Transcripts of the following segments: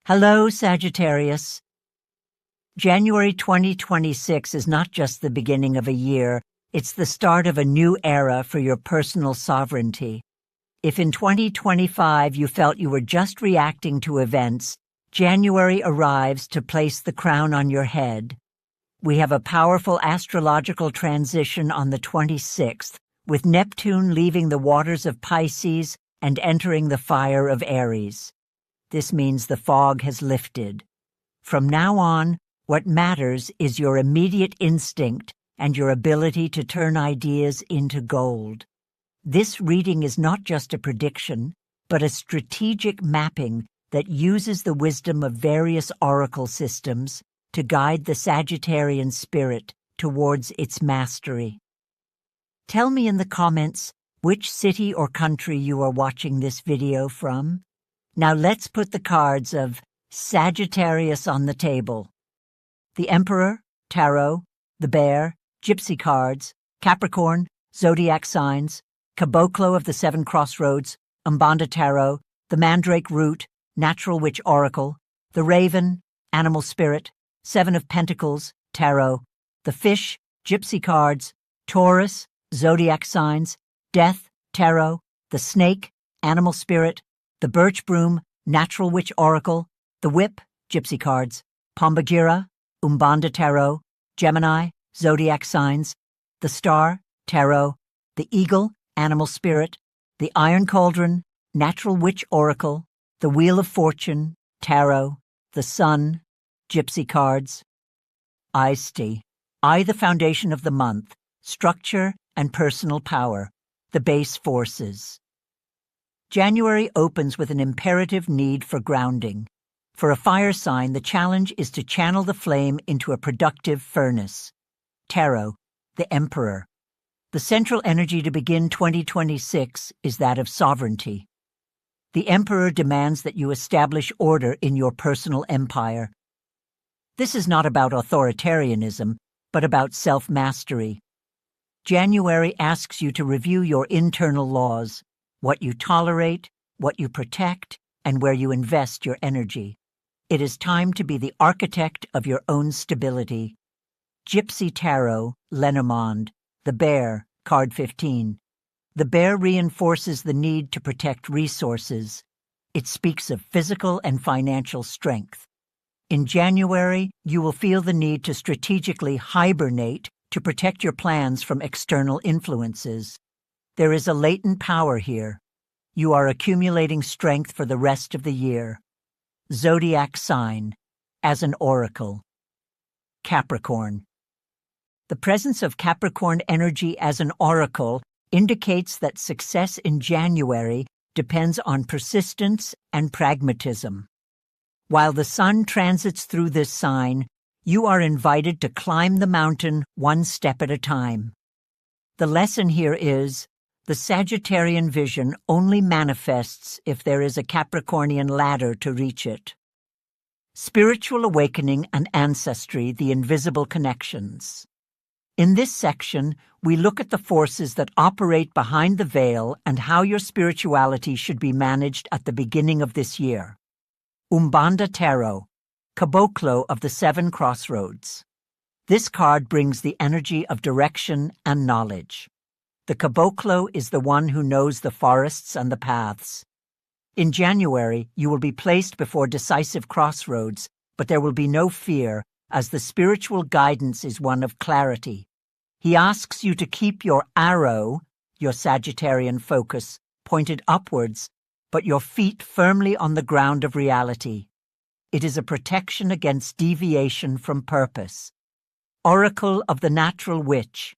Hello, Sagittarius. January 2026 is not just the beginning of a year, it's the start of a new era for your personal sovereignty. If in 2025 you felt you were just reacting to events, January arrives to place the crown on your head. We have a powerful astrological transition on the 26th, with Neptune leaving the waters of Pisces and entering the fire of Aries. This means the fog has lifted. From now on, what matters is your immediate instinct and your ability to turn ideas into gold. This reading is not just a prediction, but a strategic mapping that uses the wisdom of various oracle systems to guide the Sagittarian spirit towards its mastery. Tell me in the comments which city or country you are watching this video from. Now let's put the cards of Sagittarius on the table. The Emperor, Tarot, the Bear, Gypsy cards, Capricorn, Zodiac signs, Caboclo of the Seven Crossroads, Umbanda Tarot, the Mandrake Root, Natural Witch Oracle, the Raven, Animal Spirit, Seven of Pentacles, Tarot, the Fish, Gypsy cards, Taurus, Zodiac signs, Death, Tarot, the Snake, Animal Spirit, the Birch Broom, Natural Witch Oracle, the Whip, Gypsy cards, Pombagira, Umbanda Tarot, Gemini, Zodiac signs, the Star, Tarot, the Eagle, Animal Spirit, the Iron Cauldron, Natural Witch Oracle, the Wheel of Fortune, Tarot, the Sun, Gypsy cards. I, the foundation of the month, structure and personal power, the base forces. January opens with an imperative need for grounding. For a fire sign, the challenge is to channel the flame into a productive furnace. Tarot, the Emperor. The central energy to begin 2026 is that of sovereignty. The Emperor demands that you establish order in your personal empire. This is not about authoritarianism, but about self-mastery. January asks you to review your internal laws, what you tolerate, what you protect, and where you invest your energy. It is time to be the architect of your own stability. Gypsy Tarot, Lenormand, the Bear, card 15. The bear reinforces the need to protect resources. It speaks of physical and financial strength. In January, you will feel the need to strategically hibernate to protect your plans from external influences. There is a latent power here. You are accumulating strength for the rest of the year. Zodiac sign, as an oracle. Capricorn. The presence of Capricorn energy as an oracle indicates that success in January depends on persistence and pragmatism. While the sun transits through this sign, you are invited to climb the mountain one step at a time. The lesson here is, the Sagittarian vision only manifests if there is a Capricornian ladder to reach it. Spiritual awakening and ancestry, the invisible connections. In this section, we look at the forces that operate behind the veil and how your spirituality should be managed at the beginning of this year. Umbanda Tarot, Caboclo of the Seven Crossroads. This card brings the energy of direction and knowledge. The Caboclo is the one who knows the forests and the paths. In January, you will be placed before decisive crossroads, but there will be no fear, as the spiritual guidance is one of clarity. He asks you to keep your arrow, your Sagittarian focus, pointed upwards, but your feet firmly on the ground of reality. It is a protection against deviation from purpose. Oracle of the Natural Witch,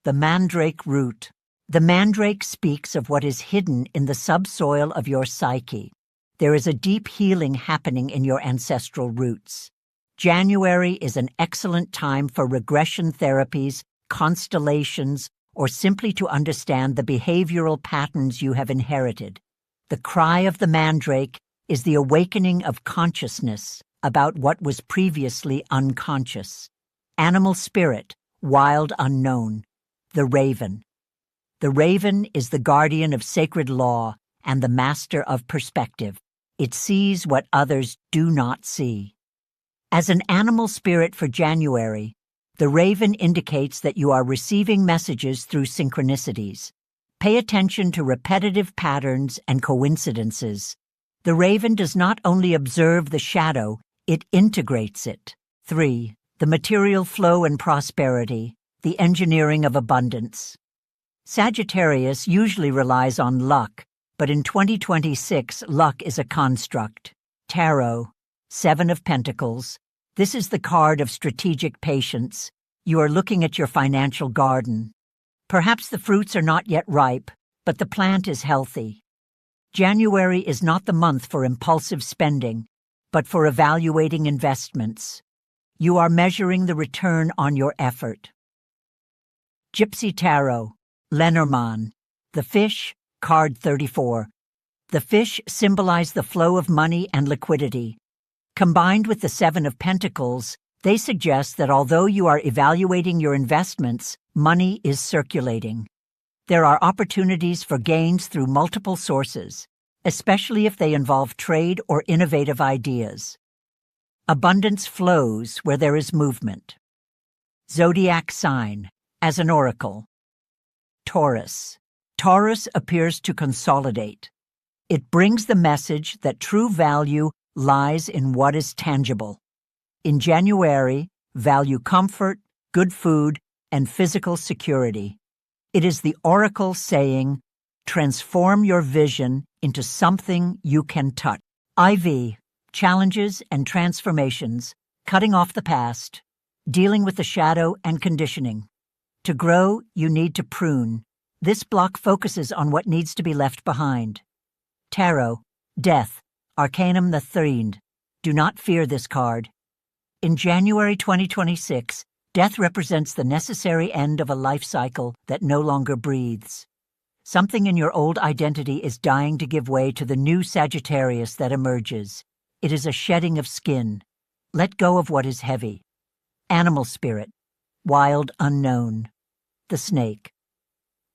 the Mandrake Root. The mandrake speaks of what is hidden in the subsoil of your psyche. There is a deep healing happening in your ancestral roots. January is an excellent time for regression therapies, constellations, or simply to understand the behavioral patterns you have inherited. The cry of the mandrake is the awakening of consciousness about what was previously unconscious. Animal spirit, wild unknown. The raven. The raven is the guardian of sacred law and the master of perspective. It sees what others do not see. As an animal spirit for January, the raven indicates that you are receiving messages through synchronicities. Pay attention to repetitive patterns and coincidences. The raven does not only observe the shadow, it integrates it. 3. The material flow and prosperity, the engineering of abundance. Sagittarius usually relies on luck, but in 2026, luck is a construct. Tarot, 7 of Pentacles. This is the card of strategic patience. You are looking at your financial garden. Perhaps the fruits are not yet ripe, but the plant is healthy. January is not the month for impulsive spending, but for evaluating investments. You are measuring the return on your effort. Gypsy Tarot, Lenormand, the fish, card 34. The fish symbolize the flow of money and liquidity. Combined with the 7 of Pentacles, they suggest that although you are evaluating your investments, money is circulating. There are opportunities for gains through multiple sources, especially if they involve trade or innovative ideas. Abundance flows where there is movement. Zodiac sign, as an oracle. Taurus. Taurus appears to consolidate. It brings the message that true value lies in what is tangible. In January, value comfort, good food, and physical security. It is the oracle saying, transform your vision into something you can touch. IV, challenges and transformations, cutting off the past, dealing with the shadow and conditioning. To grow, you need to prune. This block focuses on what needs to be left behind. Tarot, death, Arcanum the Third. Do not fear this card. In January 2026, death represents the necessary end of a life cycle that no longer breathes. Something in your old identity is dying to give way to the new Sagittarius that emerges. It is a shedding of skin. Let go of what is heavy. Animal spirit, wild unknown. The snake.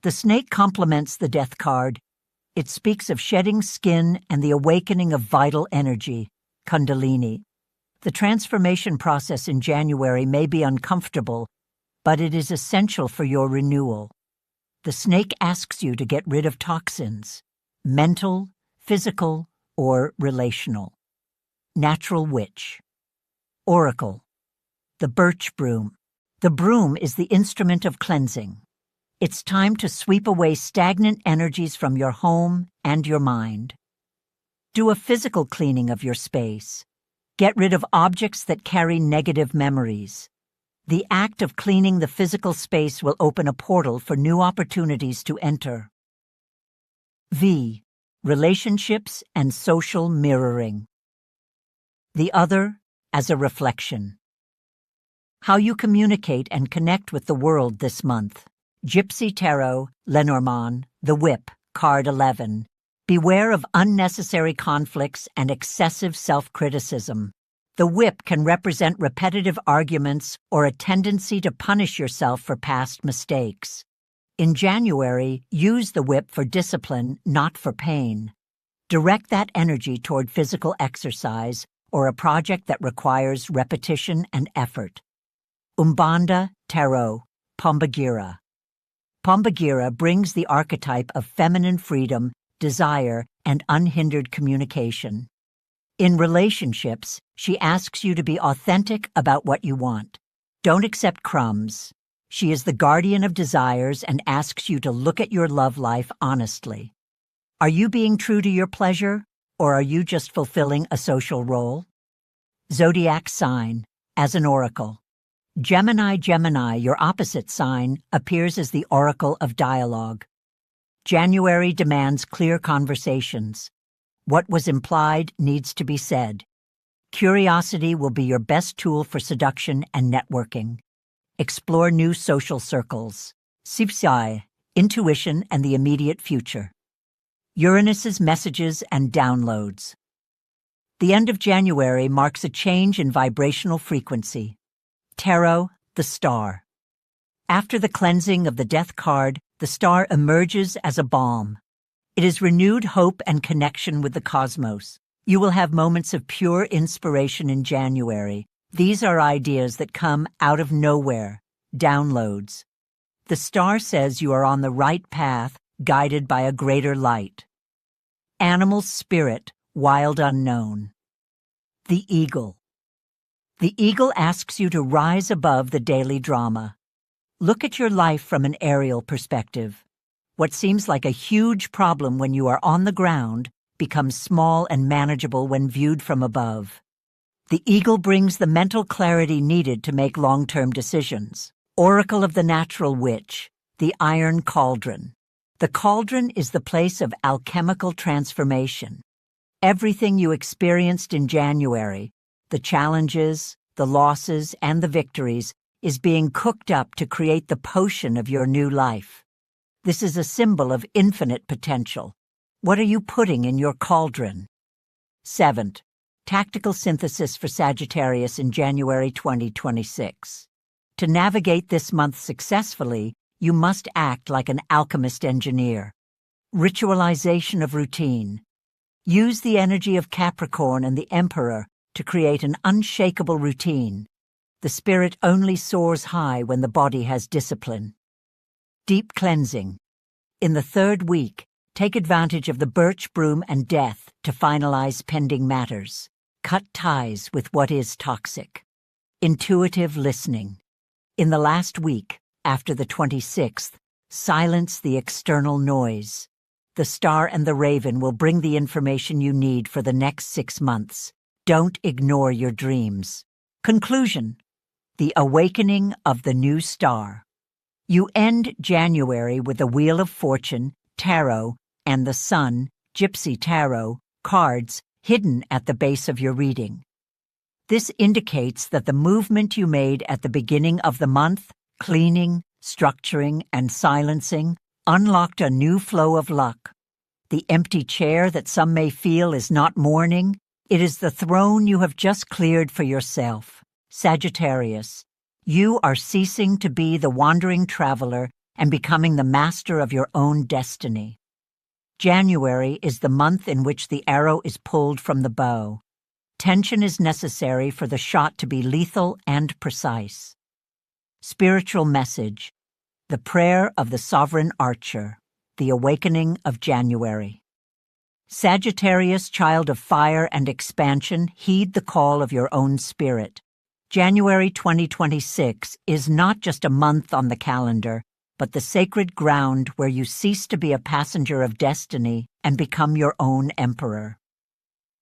The snake complements the death card. It speaks of shedding skin and the awakening of vital energy, Kundalini. The transformation process in January may be uncomfortable, but it is essential for your renewal. The snake asks you to get rid of toxins, mental, physical, or relational. Natural witch. Oracle. The Birch Broom. The broom is the instrument of cleansing. It's time to sweep away stagnant energies from your home and your mind. Do a physical cleaning of your space. Get rid of objects that carry negative memories. The act of cleaning the physical space will open a portal for new opportunities to enter. V. Relationships and social mirroring. The other as a reflection. How you communicate and connect with the world this month. Gypsy Tarot, Lenormand, the Whip, card 11. Beware of unnecessary conflicts and excessive self-criticism. The whip can represent repetitive arguments or a tendency to punish yourself for past mistakes. In January, use the whip for discipline, not for pain. Direct that energy toward physical exercise or a project that requires repetition and effort. Umbanda Tarot, Pombagira. Pombagira brings the archetype of feminine freedom, desire, and unhindered communication. In relationships, she asks you to be authentic about what you want. Don't accept crumbs. She is the guardian of desires and asks you to look at your love life honestly. Are you being true to your pleasure, or are you just fulfilling a social role? Zodiac sign, as an oracle. Gemini, Gemini, your opposite sign, appears as the oracle of dialogue. January demands clear conversations. What was implied needs to be said. Curiosity will be your best tool for seduction and networking. Explore new social circles. Sipsai, intuition and the immediate future. Uranus's messages and downloads. The end of January marks a change in vibrational frequency. Tarot, the star. After the cleansing of the death card, the star emerges as a balm. It is renewed hope and connection with the cosmos. You will have moments of pure inspiration in January. These are ideas that come out of nowhere, downloads. The star says you are on the right path, guided by a greater light. Animal spirit, wild unknown. The eagle. The eagle asks you to rise above the daily drama. Look at your life from an aerial perspective. What seems like a huge problem when you are on the ground becomes small and manageable when viewed from above. The eagle brings the mental clarity needed to make long-term decisions. Oracle of the Natural Witch, the Iron Cauldron. The cauldron is the place of alchemical transformation. Everything you experienced in January, the challenges, the losses, and the victories, is being cooked up to create the potion of your new life. This is a symbol of infinite potential. What are you putting in your cauldron? 7th, tactical synthesis for Sagittarius in January 2026. To navigate this month successfully, you must act like an alchemist engineer. Ritualization of routine. Use the energy of Capricorn and the Emperor to create an unshakable routine. The spirit only soars high when the body has discipline. Deep cleansing. In the 3rd week, take advantage of the Birch Broom and death to finalize pending matters. Cut ties with what is toxic. Intuitive listening. In the last week, after the 26th, silence the external noise. The star and the raven will bring the information you need for the next 6 months. Don't ignore your dreams. Conclusion. The awakening of the new star. You end January with the Wheel of Fortune, Tarot, and the Sun, Gypsy Tarot, cards hidden at the base of your reading. This indicates that the movement you made at the beginning of the month, cleaning, structuring, and silencing, unlocked a new flow of luck. The empty chair that some may feel is not mourning, it is the throne you have just cleared for yourself. Sagittarius, you are ceasing to be the wandering traveler and becoming the master of your own destiny. January is the month in which the arrow is pulled from the bow. Tension is necessary for the shot to be lethal and precise. Spiritual message. The prayer of the sovereign archer. The awakening of January. Sagittarius, child of fire and expansion, heed the call of your own spirit. January 2026 is not just a month on the calendar, but the sacred ground where you cease to be a passenger of destiny and become your own emperor.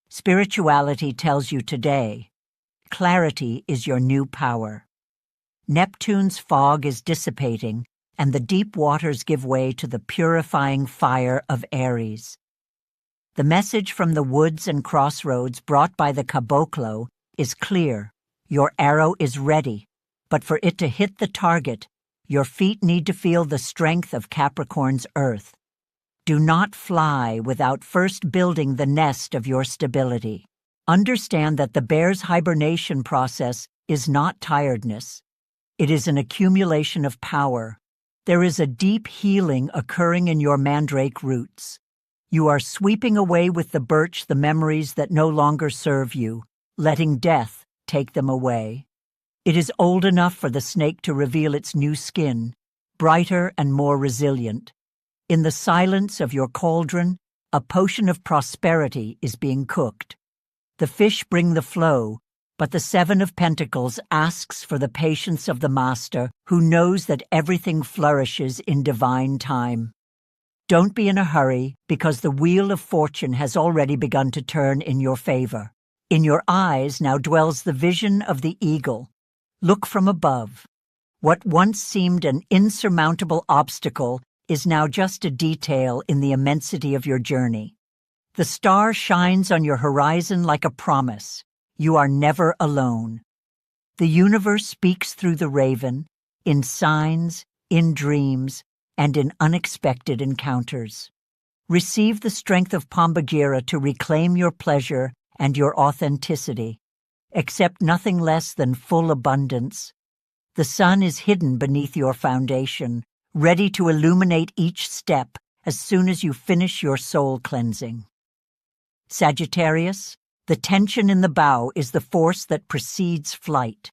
Spirituality tells you today, clarity is your new power. Neptune's fog is dissipating, and the deep waters give way to the purifying fire of Aries. The message from the woods and crossroads brought by the Caboclo is clear. Your arrow is ready, but for it to hit the target, your feet need to feel the strength of Capricorn's earth. Do not fly without first building the nest of your stability. Understand that the bear's hibernation process is not tiredness. It is an accumulation of power. There is a deep healing occurring in your mandrake roots. You are sweeping away with the birch the memories that no longer serve you, letting death take them away. It is old enough for the snake to reveal its new skin, brighter and more resilient. In the silence of your cauldron, a potion of prosperity is being cooked. The fish bring the flow, but the 7 of Pentacles asks for the patience of the master who knows that everything flourishes in divine time. Don't be in a hurry because the wheel of fortune has already begun to turn in your favor. In your eyes now dwells the vision of the eagle. Look from above. What once seemed an insurmountable obstacle is now just a detail in the immensity of your journey. The star shines on your horizon like a promise. You are never alone. The universe speaks through the raven, in signs, in dreams, and in unexpected encounters. Receive the strength of Pombagira to reclaim your pleasure and your authenticity. Accept nothing less than full abundance. The sun is hidden beneath your foundation, ready to illuminate each step as soon as you finish your soul cleansing. Sagittarius, the tension in the bow is the force that precedes flight.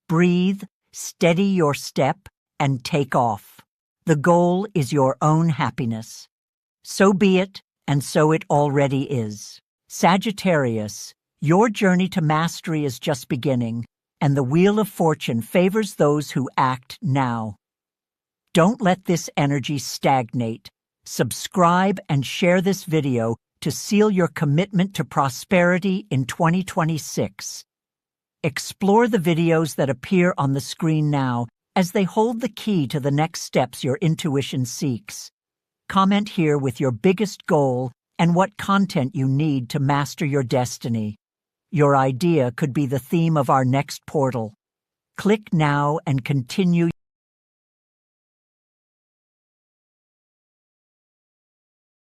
Breathe, steady your step, and take off. The goal is your own happiness. So be it, and so it already is. Sagittarius, your journey to mastery is just beginning, and the Wheel of Fortune favors those who act now. Don't let this energy stagnate. Subscribe and share this video to seal your commitment to prosperity in 2026. Explore the videos that appear on the screen now as they hold the key to the next steps your intuition seeks. Comment here with your biggest goal and what content you need to master your destiny. Your idea could be the theme of our next portal. Click now and continue